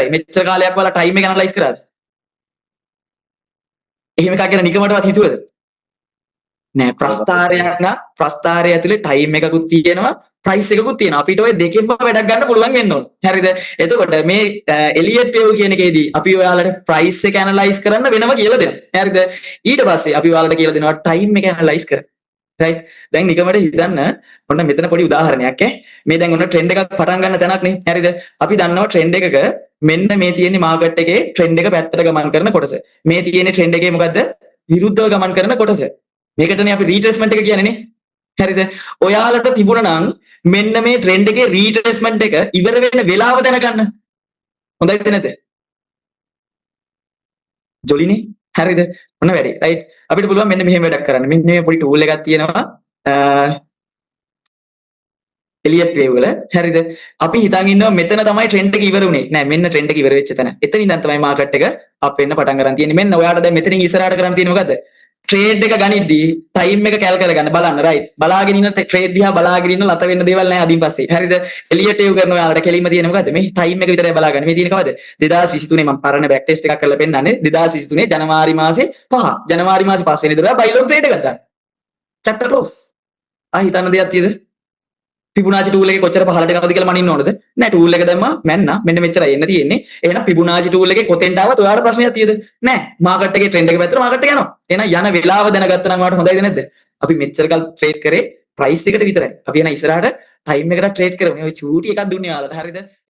විතරයි. මෙච්චර කාලයක් ඔයාලා ටයිම් එක ඇනලයිස් කරාද? එහෙම එකක් ගැන නිකමටවත් හිතුවද? නෑ. ප්‍රස්ථාරය ඇතුලේ ටයිම් එකකුත් තියෙනවා, ප්‍රයිස් එකකුත් තියෙනවා. අපිට ওই දෙකෙන්ම වැඩක් ගන්න පුළුවන් වෙන්න ඕන. හරිද? එතකොට මේ එලියට් වේව් කියන එකේදී අපි ඔයාලට ප්‍රයිස් එක ඇනලයිස් කරන්න වෙනම කියලා දෙනවා. හරිද? ඊට පස්සේ අපි ඔයාලට කියලා දෙනවා ටයිම් එක ඇනලයිස් කරන්න. right? දැන් නිකමට හිතන්න ඔන්න මෙතන පොඩි උදාහරණයක් මේ දැන් ඔන්න ට්‍රෙන්ඩ් එකක් පටන් ගන්න තැනක් නේ. හරිද? අපි දන්නවා ට්‍රෙන්ඩ් එකක මෙන්න මේ තියෙන මාකට් එකේ ට්‍රෙන්ඩ් එක පැත්තට ගමන් කරන කොටස. මේ තියෙන ට්‍රෙන්ඩ් එකේ මොකද්ද? විරුද්ධව ගමන් කරන කොටස. මේකටනේ අපි රීට්‍රේස්මන්ට් එක කියන්නේ නේ. හරිද? ඔයාලට තිබුණා නම් මෙන්න මේ ට්‍රෙන්ඩ් එකේ රීට්‍රේස්මන්ට් එක ඉවර වෙන වෙලාව දැනගන්න. හොඳයිද නැද්ද? ජොලිනේ. හරිද? ඔන්න වැඩි. රයිට්. අපිට පුළුවන් මෙන්න මෙහෙම වැඩක් කරන්න. මෙන්න මේ පොඩි ටූල් එකක් තියෙනවා. එලියට් වේව් වල. හරිද? අපි හිතන් ඉන්නවා මෙතන තමයි ට්‍රෙන්ඩ් එක ඉවර වුනේ. නෑ මෙන්න ට්‍රෙන්ඩ් එක ඉවර වෙච්ච තැන. එතනින් ඉඳන් තමයි මාකට් එක අප් වෙන්න පටන් ගන්න තියෙන්නේ. මෙන්න ඔයාලට දැන් මෙතනින් ඉස්සරහට කරන්න තියෙන්නේ මොකද්ද? ට්‍රේඩ් එක ගනිද්දී ටයිම් එක කැල් කරගන්න බලන්න. රයිට්. බලාගෙන ඉන්න ට්‍රේඩ් දිහා බලාගෙන ඉන්න ලත වෙන්න දේවල් නෑ අදින් පස්සේ. හරිද? එලියට් වේව් කරන ඔයාලට කෙලින්ම තියෙන්නේ මොකද්ද? මේ ටයිම් එක විතරයි බලාගන්න. මේ තියෙන්නේ කවද? 2023 මම පරණ බෑක් ටෙස්ට් එකක් කරලා පෙන්නන්නේ. 2023 ජනවාරි මාසේ 5. ජනවාරි මාසේ 5 වෙනිදා බයි ලොන් ට්‍රේඩ් එකක් දාන්න. Chapter close. හිතන්න දෙයක් තියෙද? ෆිබොනාචි ටූල් එකේ කොච්චර පහළට යනවද කියලා මනින්න ඕනද? නෑ ටූල් එක දැම්මා මැන්නා. මෙන්න මෙච්චරයි එන්න තියෙන්නේ. එහෙනම් ෆිබොනාචි ටූල් එකේ කොතෙන්ට ආවත් ඔයාලට ප්‍රශ්නයක් තියෙද? නෑ. මාකට් එකේ ට්‍රෙන්ඩ් එක පැත්තට මාකට් එක යනවා. එහෙනම් යන වෙලාව දැනගත්තා නම් ඔයාලට හොඳයිද නැද්ද? අපි මෙච්චර කල් ට්‍රේඩ් කරේ ප්‍රයිස් එකට විතරයි. අපි එන ඉස්සරහට ටයිම් එකට ට්‍රේඩ් කරමු. මේ චූටි එකක් දුන්නේ ඔයාලට. හරිද?